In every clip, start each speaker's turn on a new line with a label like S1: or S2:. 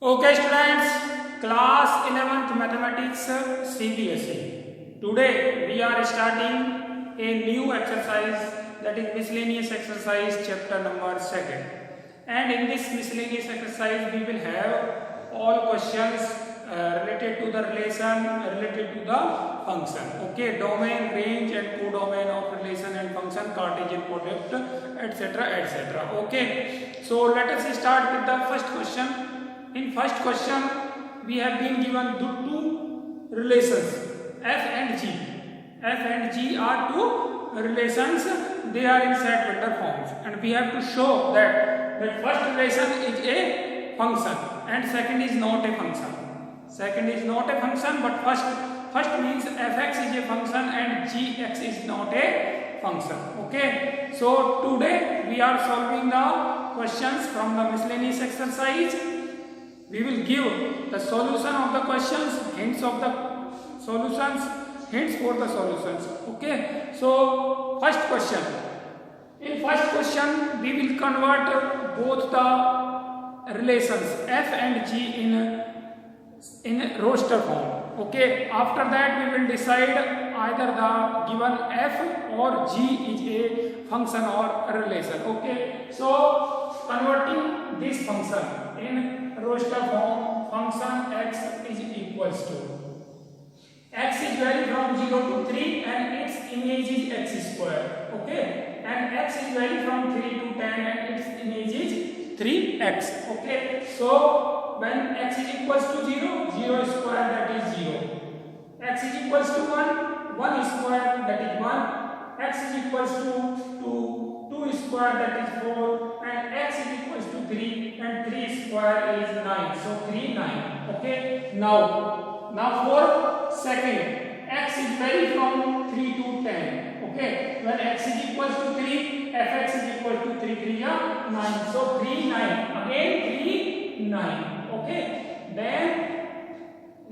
S1: Okay students, class 11th mathematics CBSE. Today we are starting a new exercise, that is miscellaneous exercise chapter number 2nd. And in this miscellaneous exercise we will have all questions related to the relation, related to the function. Okay, domain, range and codomain of relation and function, Cartesian product, etc. etc. Okay, so let us start with the first question. In first question, we have been given two relations, f and g. F and g are two relations. They are in set vector forms, and we have to show that first relation is a function and second is not a function. Second is not a function, but first means fx is a function and gx is not a function. Okay. So today we are solving the questions from the miscellaneous exercise. We will give the solution of the questions, hints of the solutions, hints for the solutions. Okay. So first question. In first question, we will convert both the relations f and g in roster form. Okay. After that, we will decide either the given f or g is a function or a relation. Okay. So converting this function in roster form, function x is equals to, x is value from 0 to 3 and its image is x square. Okay, and x is value from 3 to 10 and its image is 3x. Okay, so when x is equals to 0, 0 square, that is 0. X is equals to 1, 1 square, that is 1. X is equals to 2 square, that is 4, and x is equals to 3, and 3 square is 9. So 3, 9. Okay. Now for second, x is vary from 3 to 10. Okay. When x is equals to 3, fx is equal to 3, 3 are 9. So 3, 9. Again 3, 9. Okay.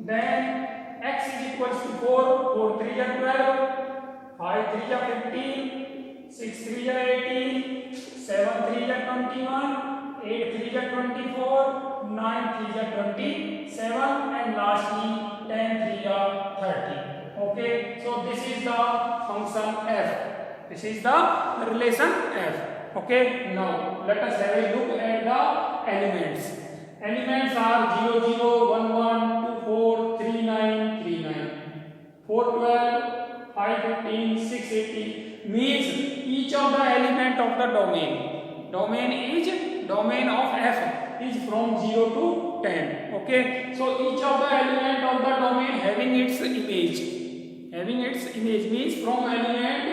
S1: Then x is equals to 4, 4 3 are 12, 5 3 are 15, 6 3 are 18, 7 3 are 21, 8 3 are 24, 9 3 are 27, and lastly 10 3 are 30. Okay, so this is the function f. This is the relation f. Okay, now let us have a look at the elements. Elements are 0 0, 1 1, 2 4, 3 9, 3 9, 4 12, 5 15, 6 18. Means each of the element of the domain of f is from 0 to 10. Okay, so each of the element of the domain having its image means from element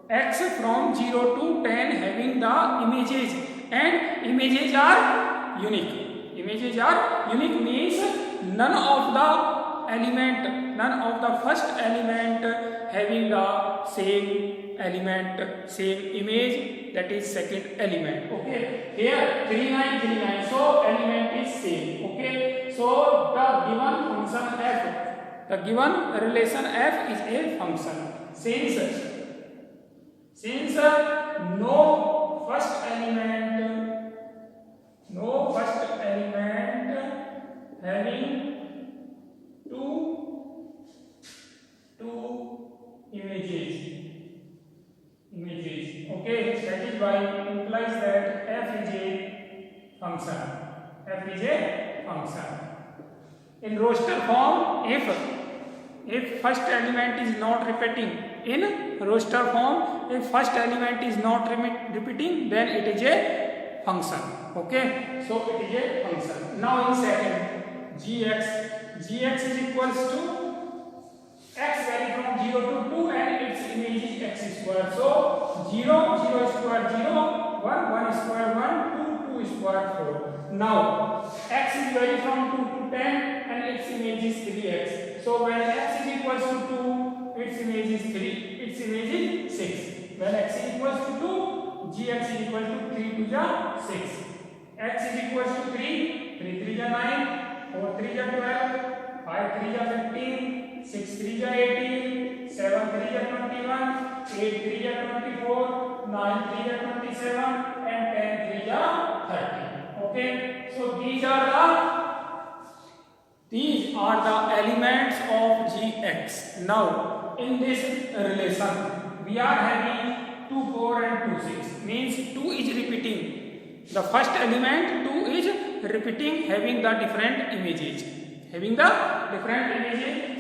S1: x from 0 to 10 having the images, and images are unique. Images are unique means none of the first element having the same image, that is second element. Okay, here 3 9 3 9, so element is same. Okay, so the given function f, the given relation f is a function. Since no first element having two images. Okay, that is why it implies that f is a function. In roster form, if first element is not repeating, in roster form, if first element is not repeating, then it is a function. Okay, so it is a function. Now in second, gx is equals to x vary from 0 to 2 and its image is x square. So 0 0 square 0, 1 1 square 1, 2 2 square 4. Now x is vary from 2 to 10 and its image is 3x. So when x is equals to 2, its image is 3, its image is 6. When x is equals to 2, gx is equal to 3 to the 6. X is equals to 3, 3 3 are 9, 4 3 are 12, 5 3 are 15, 6 3 are 18, 7 3 are 21, 8 3 are 24, 9 3 are 27, and 10 3 are 30. Okay, so these are the are the elements of gx. Now in this relation we are having 2 4 and 2 6, means 2 is repeating. The first element 2 is repeating, having the different images,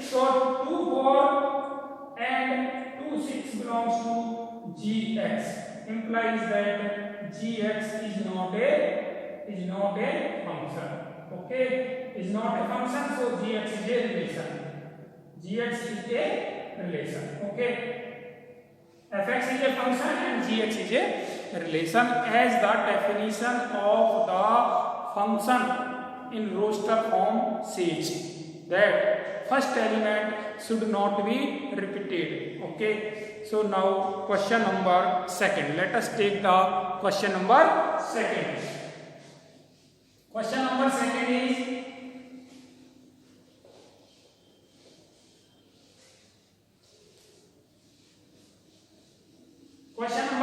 S1: so 2 4 and 2 6 belongs to gx, implies that gx is not a function. Okay, is not a function, so gx is a relation. Okay, fx is a function and gx is a relation, as the definition of the function in roster form says that first element should not be repeated. Okay, so now question number second. Let us take the question number second. Question number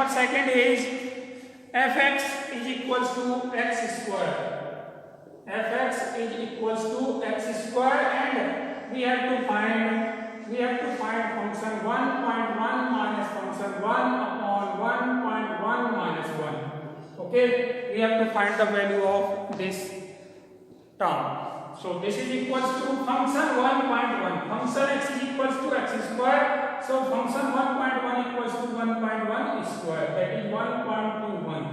S1: second is, fx is equals to x square. Fx is equals to x square, and we have to find function 1.1 minus function 1 upon 1.1 minus 1. Okay, we have to find the value of this term. So this is equals to function 1.1. Function x is equals to x square. So function 1.1 equals to 1.1 square, that is 1.21.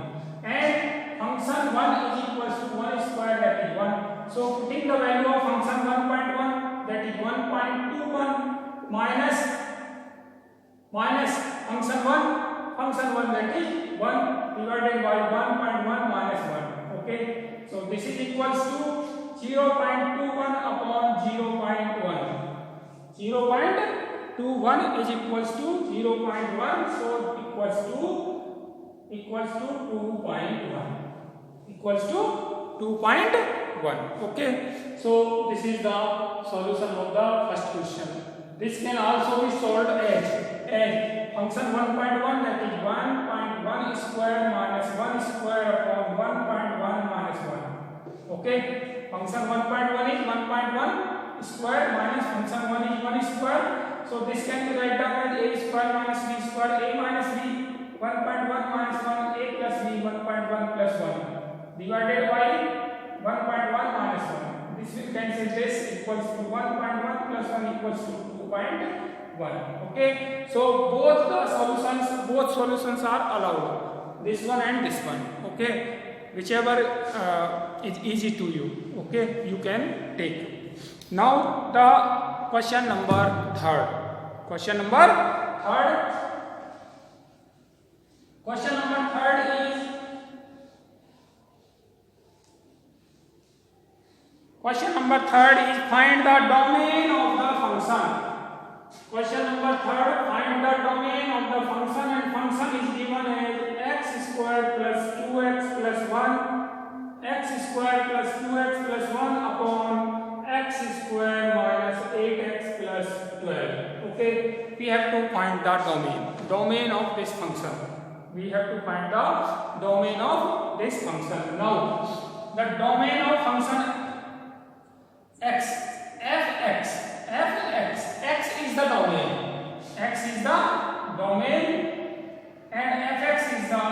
S1: And function 1 is equals to 1 square, that is 1. So putting the value of function 1.1, that is 1.21 minus function 1 that is 1 divided by 1.1 minus 1. Okay, so this is equals to 0.21 upon 0.1. 0.21 is equals to 0.1, so equals to 2.1. Okay, so this is the solution of the first question. This can also be solved as function 1.1, that is 1.1 square minus 1 square upon 1.1 minus 1. Okay, function 1.1 is 1.1 square minus function 1 is 1 square. So this can be written down as a square minus b square, a minus b, 1.1 minus 1, a plus b, 1.1 plus 1 divided by 1.1 minus 1. This will cancel this, equals to 1.1 plus 1 equals to 2.1. Okay, so both solutions are allowed, this one and this one. Okay, whichever is easy to you. Okay, you can take. Now the question number third. Question number third is find the domain of the function. Question number third, find the domain of the function, and function is given as x square plus 2x plus 1, x square plus 2x plus 1 upon x square minus 8x plus 12. Okay, we have to find the domain of this function. Now the domain of function x is the domain. And fx is the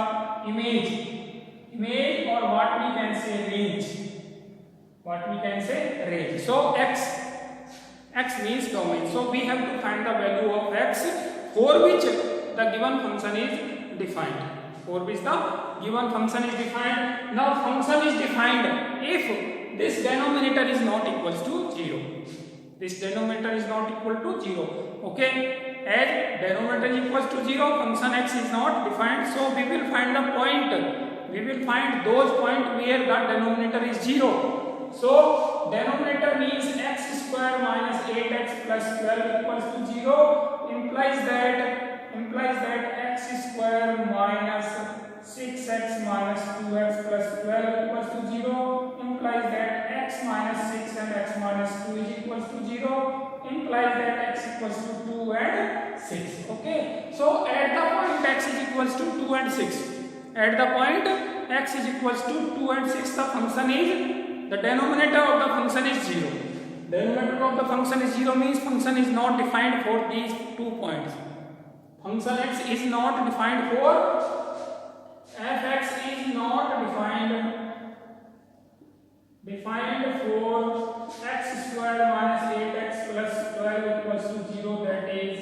S1: image, or what we can say range. So x means domain. So we have to find the value of x for which the given function is defined. Now function is defined if this denominator is not equals to 0. Okay, as denominator is equals to 0, function x is not defined. So we will find the point. We will find those points where the denominator is 0. So denominator means x square minus 8x plus 12 equals to 0, implies that x square minus 6x minus 2x plus 12 equals to 0, implies that x minus 6 and x minus 2 is equals to 0, implies that x equals to 2 and 6. Okay, so at the point x is equals to 2 and 6, the denominator of the function is 0. denominator of the function is 0 means function is not defined for these 2 points. Function x is not defined for fx is not defined for x square minus 8x plus 12 equals to 0, that is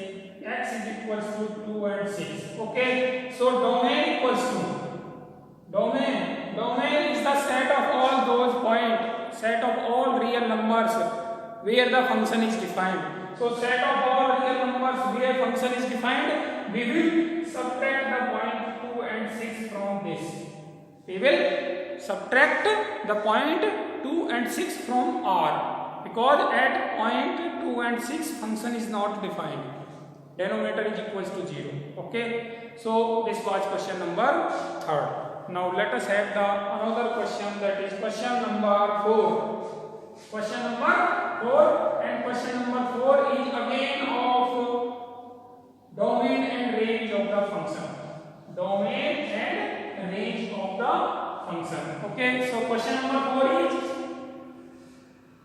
S1: x is equals to 2 and 6. Okay, so domain equals to domain is the set of all those points, set of all real numbers where the function is defined. So set of all real numbers where function is defined, we will subtract the point 2 and 6 from this. We will subtract the point 2 and 6 from R, because at point 2 and 6 function is not defined. Denominator is equals to 0. Okay, so this was question number 3rd. Now let us have the another question, that is question number 4. Question number 4, and question number 4 is again of domain and range of the function. Domain and range of the function. Okay, so question number 4 is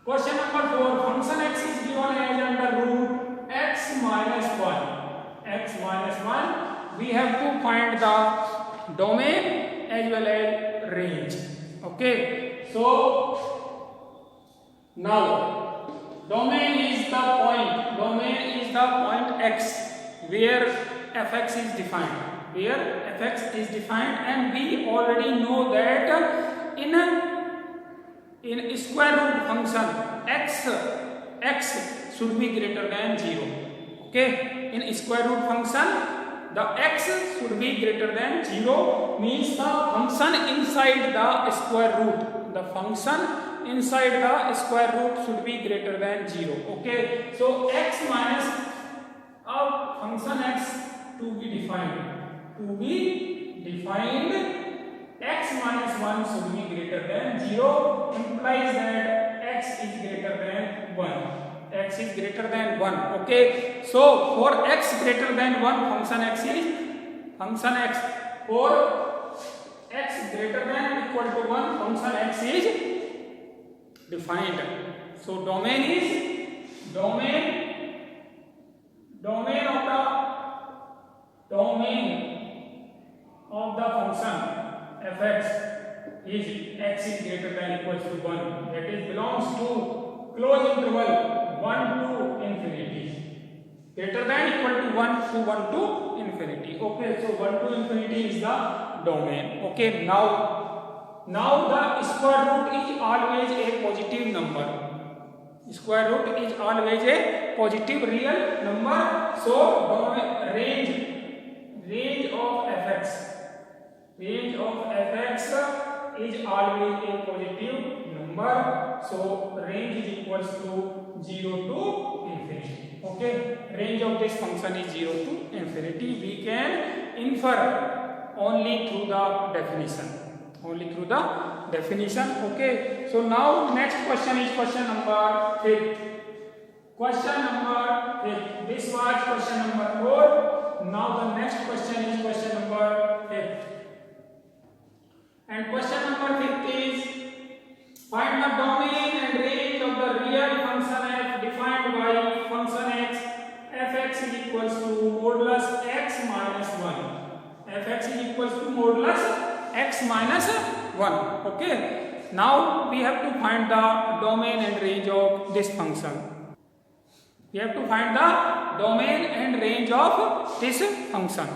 S1: function x is given as under root x minus 1. X minus 1. We have to find the domain as well as range. Okay, so now domain is the point x where fx is defined. Where fx is defined, and we already know that in a square root function x should be greater than 0. Okay, in a square root function the x should be greater than 0, means the function inside the square root. The function inside the square root should be greater than 0. Okay, so x minus function x to be defined. X minus 1 should be greater than 0, implies that x is greater than 1. X is greater than 1. Okay, so for x greater than 1, function x for x greater than equal to 1, function x is defined. So domain of the function fx is x is greater than equals to 1, that is belongs to closed interval 1 to infinity, greater than equal to 1 to infinity. Okay, so 1 to infinity is the domain. Okay, now the square root is always a positive number. Square root is always a positive real number. So range of fx is always a positive number. So range is equals to 0 to infinity. Okay, range of this function is 0 to infinity. We can infer only through the definition. Okay, so now next question is question number 5. This was question number 4. Now the next question is question number 5. And question number 5 is find the domain and range of the real function f defined by function x. Fx is equals to modulus x minus 1. Fx is equals to modulus x minus 1. Okay, now we have to find the domain and range of this function. We have to find the domain and range of this function.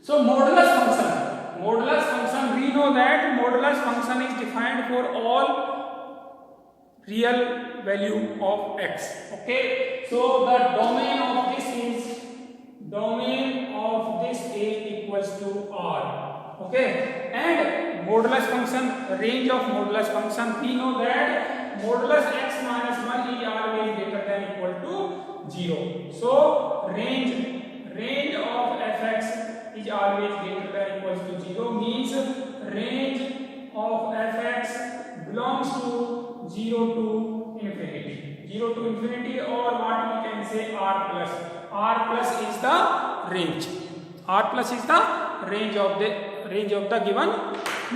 S1: So modulus function, we know that modulus function is defined for all real value of x. Okay, so the domain of this is equals to r. Okay, and modulus function, range of modulus function, we know that modulus x minus 1 is always greater than equal to 0. So range of fx is always greater than equals to 0, means range of fx belongs to 0 to infinity. 0 to infinity, or what we can say r plus. R plus is the range. R plus is the range of the given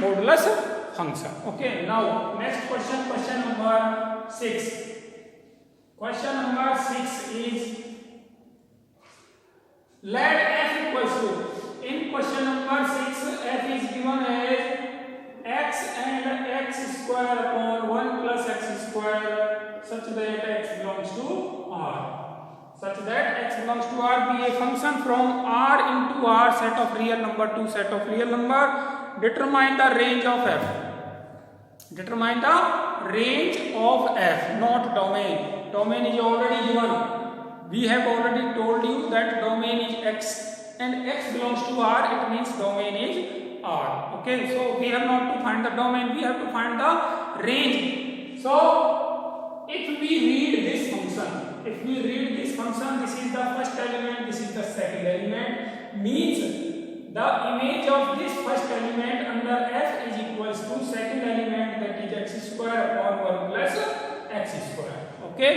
S1: modulus function. Okay, now next question, question number 6. Question number 6 is, let f equals to, in question number 6, f is given as x and x square upon 1 plus x square such that x belongs to R. Such that x belongs to R be a function from R into R, set of real number to set of real number. Determine the range of f. Determine the range of f, not domain. Domain is already given. We have already told you that domain is x and x belongs to R, it means domain is R. Okay, so we have not to find the domain, we have to find the range. So if we read this function, this is the first element, this is the second element, means the image of this first element under f is equals to second element, that is x square upon 1 plus x square. Okay,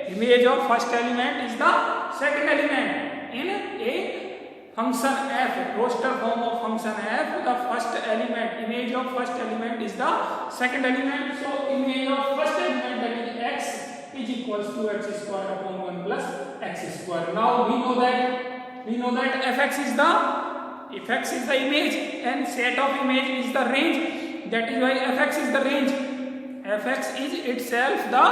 S1: image of first element is the second element in a function f, roster form of function f. The first element, image of first element is the second element. So image of first element, that is x, is equals to x square upon 1 plus x square. Now we know that fx is the image and set of image is the range. That is why fx is the range. Fx is itself the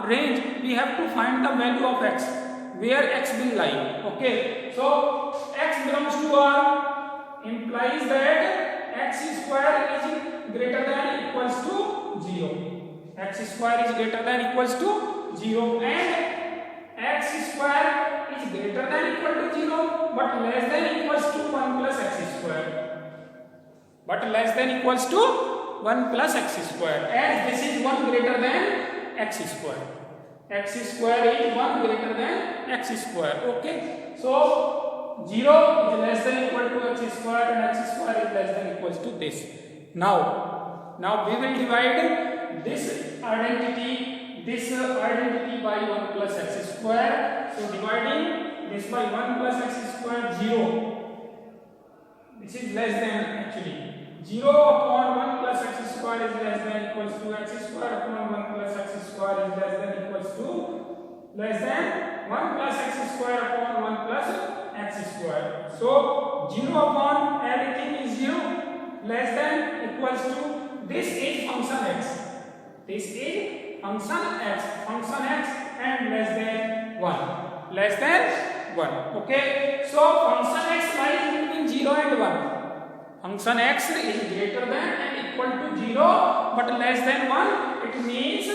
S1: range. We have to find the value of x, where x will lie. Okay, so x belongs to R implies that x square is greater than equals to 0. X square is greater than equals to 0 and x square is greater than equal to 0 but less than equals to 1 plus x square. But less than equals to 1 plus x square, as this is 1 greater than x square. X square is 1 greater than x square. Okay, so 0 is less than equal to x square and x square is less than equals to this. Now we will divide this identity by 1 plus x square. So dividing this by 1 plus x square, 0. This is less than, actually 0 upon 1 plus x square is less than equals to x square upon 1 plus x square is less than equals to 1 plus x square upon 1 plus x square. So 0 upon everything is 0 less than equals to, this is function x. This is function x and less than 1. Less than 1. Okay, so function x lies between 0 and 1. Function x is greater than and equal to 0 but less than 1. It means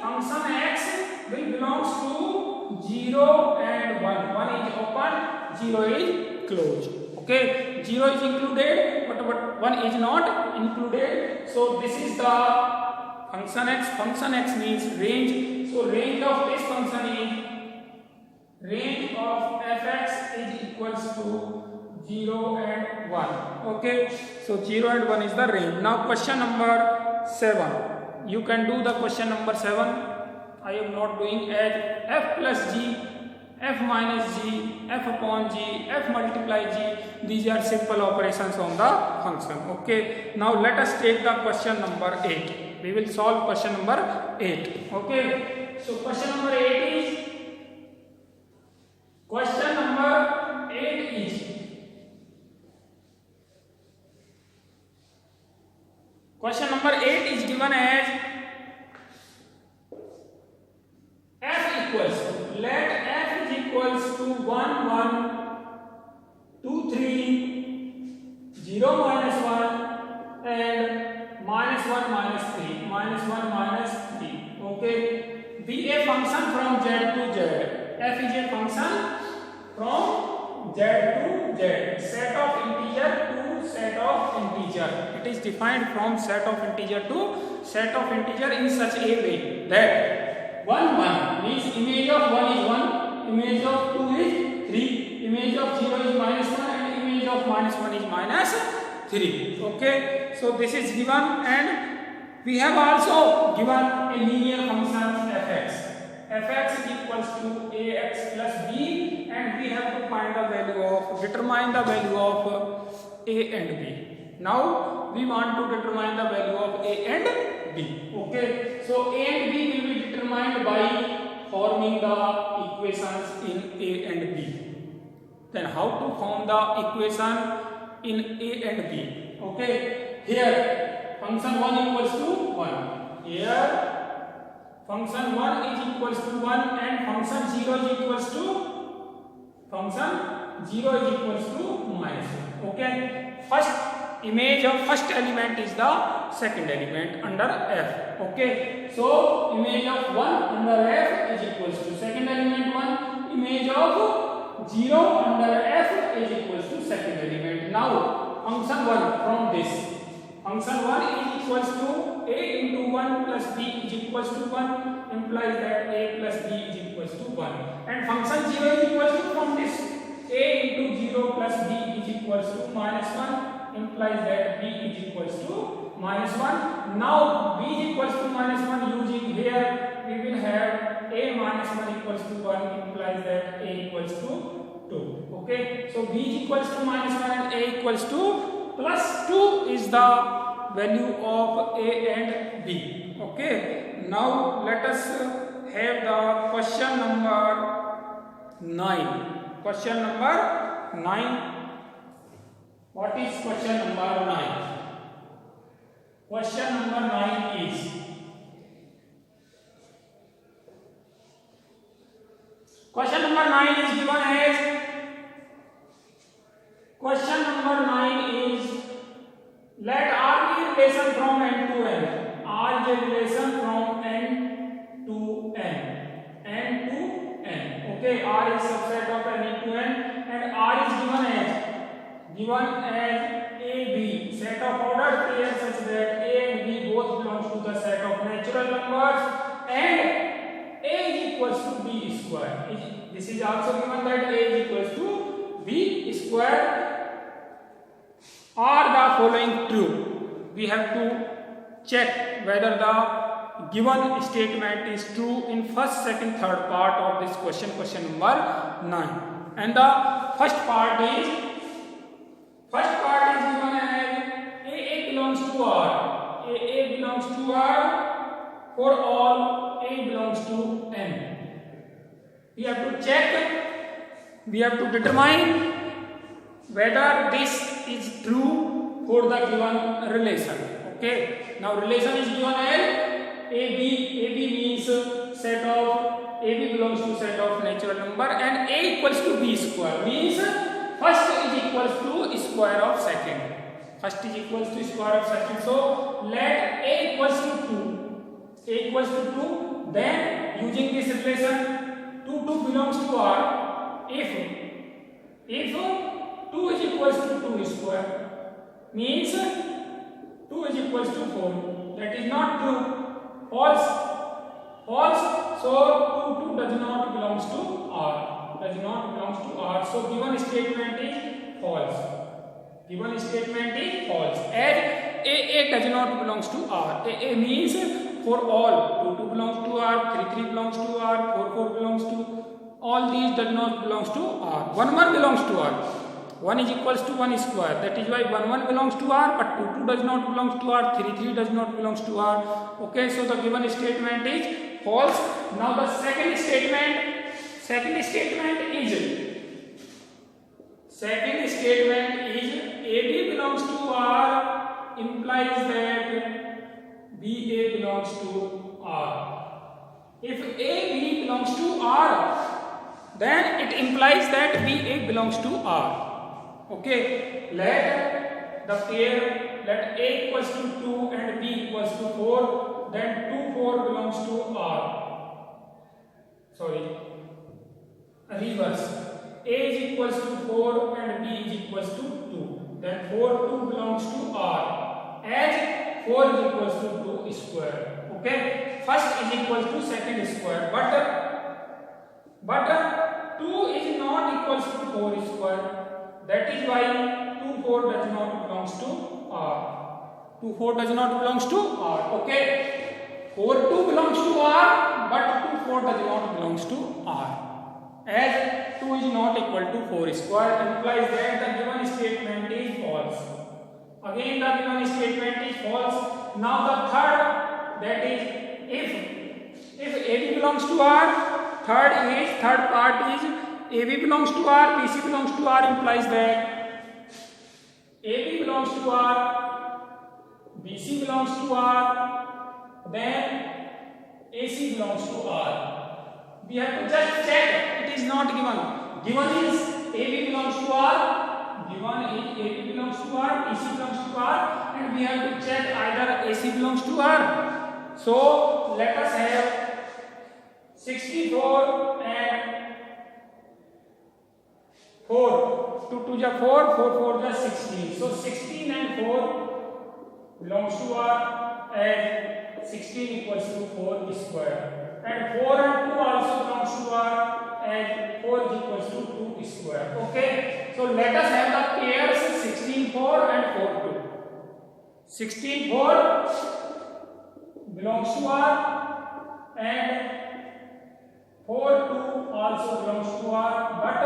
S1: function x will belongs to 0 and 1. 1 is open, 0 is closed. Okay, 0 is included but 1 is not included. So this is the function x. Function x means range. So range of this function is, range of fx is equals to 0 and 1. Okay, so 0 and 1 is the range. Now question number 7. You can do the question number 7. I am not doing as f plus g, f minus g, f upon g, f multiply g. These are simple operations on the function. Okay, now let us take the question number 8. We will solve question number 8. Okay, so question number 8 is, question number 8 is, question number 8 is given as f equals to, let f is equals to 1 1 2 3 0 minus 1 and minus 1 minus 3 minus 1 minus 3. Okay, be a function from z to z. F is a function from z to z, set of integer to set of integer. It is defined from set of integer to set of integer in such a way that 1 1 means image of 1 is 1, image of 2 is 3, image of 0 is minus 1 and image of minus 1 is minus 3. Okay, so this is given and we have also given a linear function fx. Fx is equals to ax plus b and we have to find the value of, determine the value of a and b. Now we want to determine the value of a and D. Okay, so A and B will be determined by forming the equations in A and B. Then how to form the equation in A and B? Okay, here function 1 equals to 1. Here function 1 is equals to 1 and function 0 is equals to minus 1. Okay, first image of first element is the second element under F. Okay, so image of 1 under F is equals to second element 1, image of 0 under F is equals to second element. Now function 1 from this function 1 is equals to A into 1 plus B is equals to 1, implies that A plus B is equals to 1, and function 0 is equals to from this A into 0 plus B is equals to minus 1, implies that B is equals to minus 1. Now B is equals to minus 1, using here we will have A minus 1 equals to 1, implies that A equals to 2. Okay, so B is equals to minus 1 and A equals to plus 2 is the value of A and B. Okay, now let us have the question number 9. Question number 9. What is question number 9? Question number 9 is question number 9 is given as question number 9 is let R be a relation from n to n. R is a relation from n to n. N to n. Okay, R is subset of n into n, and R is given as AB, set of ordered pairs such that A and B both belongs to the set of natural numbers, and A is equals to B square. This is also given that A is equals to B square. Are the following true? We have to check whether the given statement is true in first, second, third part of this question, question number 9. And the first part is given as AA belongs to R. AA belongs to R for all A belongs to N. We have to check, we have to determine whether this is true for the given relation. Okay, now relation is given as AB means set of AB belongs to set of natural number, and A equals to B square means first is equals to square of second. First is equals to square of second. So let A equals to 2. A equals to 2. Then using this relation 2 belongs to R. If 2 is equals to 2 square means 2 is equals to 4. That is not true. False. So 2 does not belongs to R. Does not belongs to R. So given statement is false. Given statement is false. As AA does not belongs to R. AA means for all 2 belongs to R, 3 belongs to R, 4 belongs to, all these does not belongs to R. 1 belongs to R. 1 is equals to 1 square. That is why 1 belongs to R, but 2 does not belongs to R, 3 does not belongs to R. Okay, so the given statement is false. Now the second statement is AB belongs to R implies that BA belongs to R. If AB belongs to R, then it implies that BA belongs to R. Okay, let the pair, let A equals to 2 and B equals to 4, then 4 belongs to R. Sorry, reverse. A is equals to 4 and B is equals to 2. Then 2 belongs to R. As 4 is equals to 2 square. Okay, first is equals to second square, but 2 is not equals to 4 square. That is why 4 does not belongs to R. 4 does not belongs to R. Okay, 2 belongs to R, but 4 does not belongs to R. As 2 is not equal to 4 square implies that the given statement is false. Again the given statement is false. Now the that is if AB belongs to R, third part is AB belongs to R, BC belongs to R, implies that AB belongs to R, BC belongs to R, then AC belongs to R. We have to just check. It is not given. Given is AB belongs to R, given is AB belongs to R, BC belongs to R, and we have to check either AC belongs to R. So let us have 64 and 4. 2 2 ja 4, 4 4 ja 16. So 16 and 4 belongs to R, and 16 equals to 4 square. And 4 and 2 also belongs to R, and 4 is equals to 2 square. Okay. So let us have the pairs 16 4 and 4 2. 16 4 belongs to R, and 4 2 also belongs to R, but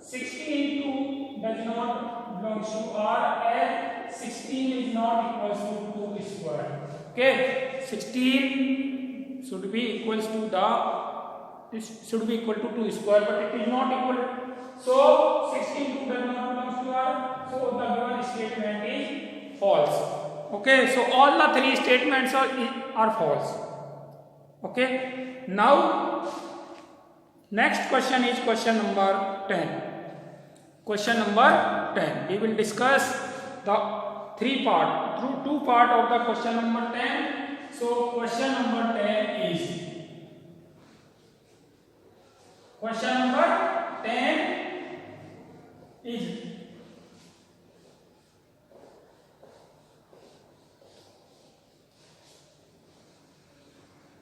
S1: 16 2 does not belongs to R, as 16 is not equals to 2 square. Okay, 16 should be equals to should be equal to 2 square, but it is not equal. So 16 2 does not belongs to R. So the given statement is false. Okay, so all the three statements are false. Okay, now next question is question number 10. Question number 10. We will discuss the two part of the question number 10. So question number 10 is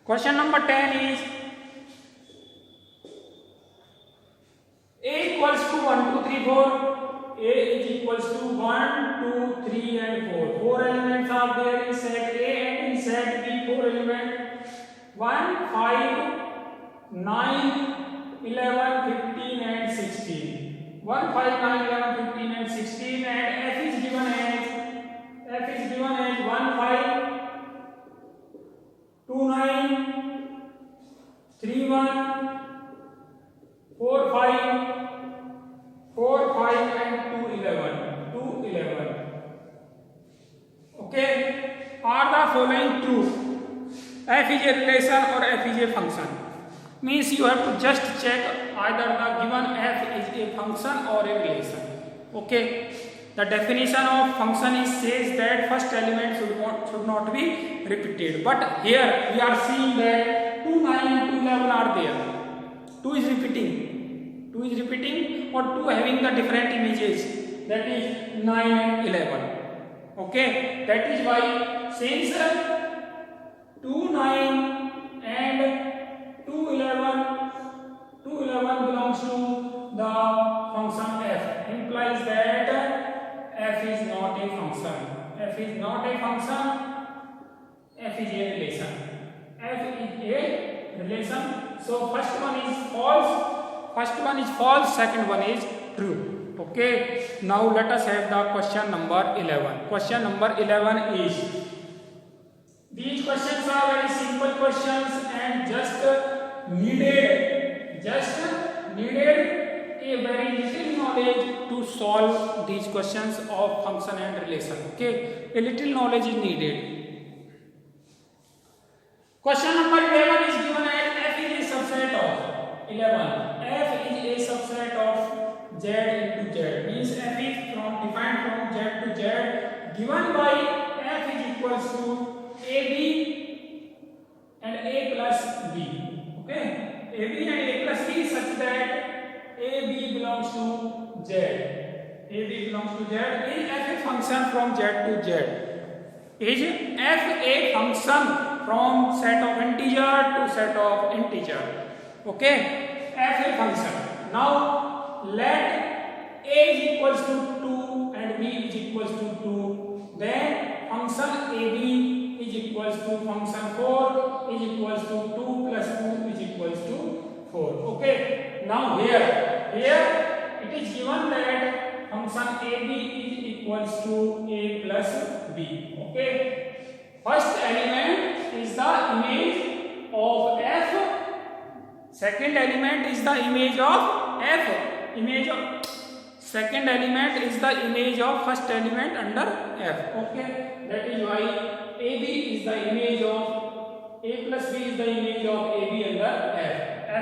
S1: Question number 10 is A equals to 1, 2, 3, 4. A is equals to 1, 2, 3 and 4. 4 elements are there in set A, and in set B 4 elements 1, 5, 9, 11, 15 and 16. 1, 5, 9, 11, 15 and 16, and F is given as 1, 5, 2, 9, 3, 1, 4, 5, 4, 5 and 2, 11. Okay, are the following true? F is a relation or F is a function? Means you have to just check either the given F is a function or a relation. Okay, the definition of function is says that first element should not be repeated, but here we are seeing that 2, 9 and 2, 11 are there. 2 is repeating, or 2 having the different images, that is 9 and 11. Okay, that is why since 2, 9 and 2, 11 belongs to the function f, implies that f is not a function. F is not a function. F is a relation. So first one is false, second one is true. Okay, now let us have the question number 11. Question number 11 is, these questions are very simple questions and just needed a very little knowledge to solve these questions of function and relation. Okay, a little knowledge is needed. Question number 11 is given as f is a subset of 11. F is a subset of z into z. Means f is defined from z to z, given by f is equals to ab and a plus b. Okay, ab and a plus b such that ab belongs to z. AB belongs to z. Is f a function from z to z? Is f a function from set of integer to set of integer? Okay, f a function. Now let a is equals to 2 and b is equals to 2. Then function ab is equals to function 4 is equals to 2 plus 2 is equals to 4. Okay, now here it is given that function ab is equals to a plus b. Okay, first element second element is the image of f. Second element is the image of first element under f. Okay, that is why AB is the image of A plus B is the image of AB under f.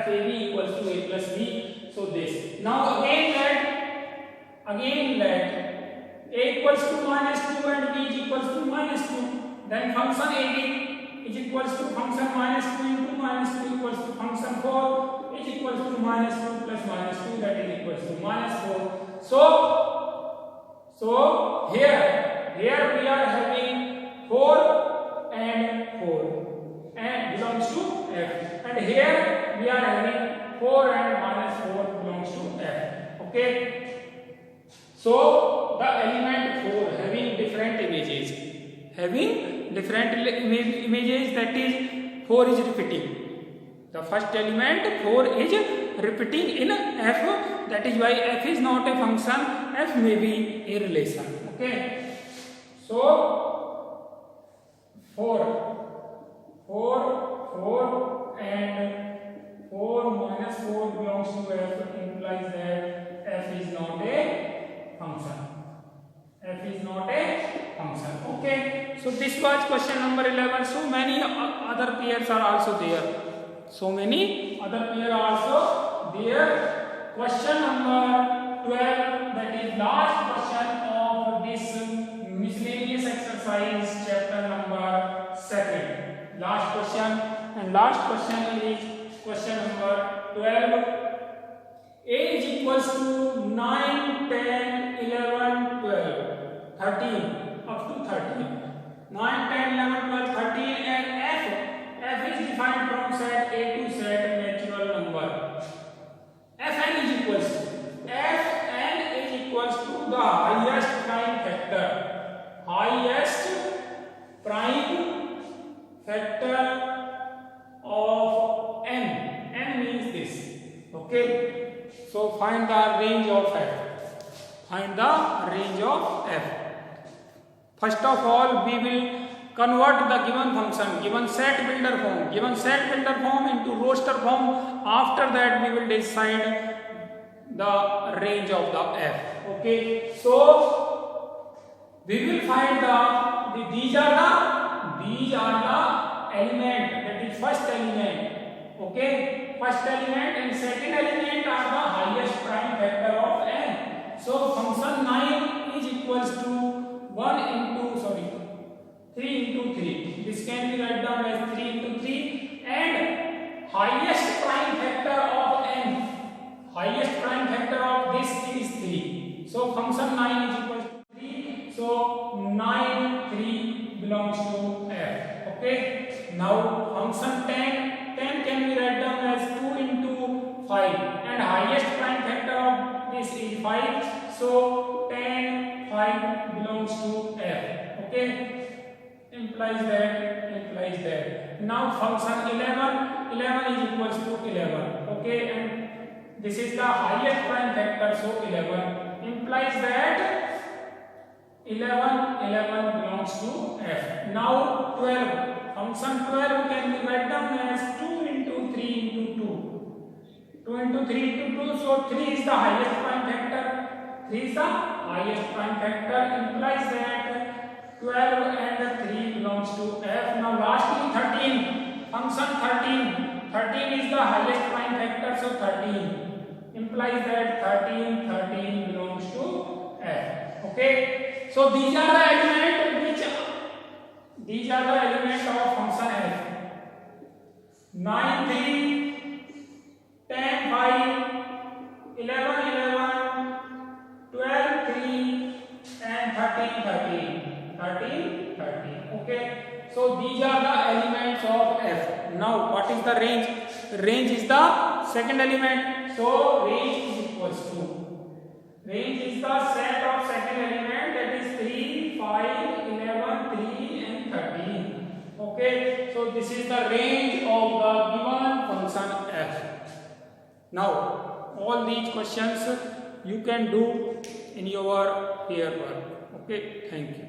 S1: FAB equals to A plus B. So this. Now again let A equals to -2 and B is equals to -2. Then function AB is equals to function -2 into -2 equals to function 4 is equals to -2 plus -2, that is equals to -4. So here we are having 4 and 4 and belongs to f, and here we are having 4 and -4 belongs to f. Okay, so the element 4 having different images, that is 4 is repeating. The first element 4 is repeating in f, that is why f is not a function, f may be a relation. Okay, so 4 and 4 minus 4 belongs to f, implies that f is not a function. Okay, so this was question number 11. So many other pairs are also there. Question number 12, that is last question of this miscellaneous exercise, chapter number 2. Last question is question number 12. A is equals to 9, 10, 11, 12, 13, up to 13. 9, 10, 11, 12, 13, and f is defined from set A to set natural number. Fn is equals to the highest prime factor of n. N means this. Okay, so find the range of f. First of all, we will convert the given function, given set builder form into roster form. After that, we will decide the range of the f. Okay, so we will find these are the element, that is first element. Okay, first element and second element are the highest prime factor of n. So function 9 is equals to 3 into 3. This can be written down as 3 into 3, and highest prime factor of n, highest prime factor of this is 3. So function 9 is equals to 3. So 9, 3 belongs to f. Okay, now function 10 can be written down as 2 into 5, and highest prime factor of this is 5. So 10, 5 belongs to f. Okay, implies that. Now function 11 is equals to 11. Okay, and this is the highest prime factor, so 11 implies that 11 belongs to f. Now 12, function 12 can be written down as 2 into 3 into 2. 2 into 3 into 2, so 3 is the highest prime factor. Implies that 12 and 3 belongs to f. Now lastly 13, function 13 is the highest prime factor, so 13 implies that 13 belongs to f. Okay, so these are the elements of function f. 9, 3, 10, 5, 11, 12, 3, and 13. Okay, so these are the elements of f. Now what is the range? Range is the second element, so range is equals to, range is the set of second element, that is 3, 5, 11, 3 and 13. Okay, so this is the range of the given function f. Now all these questions you can do in your pair work. Okay, thank you.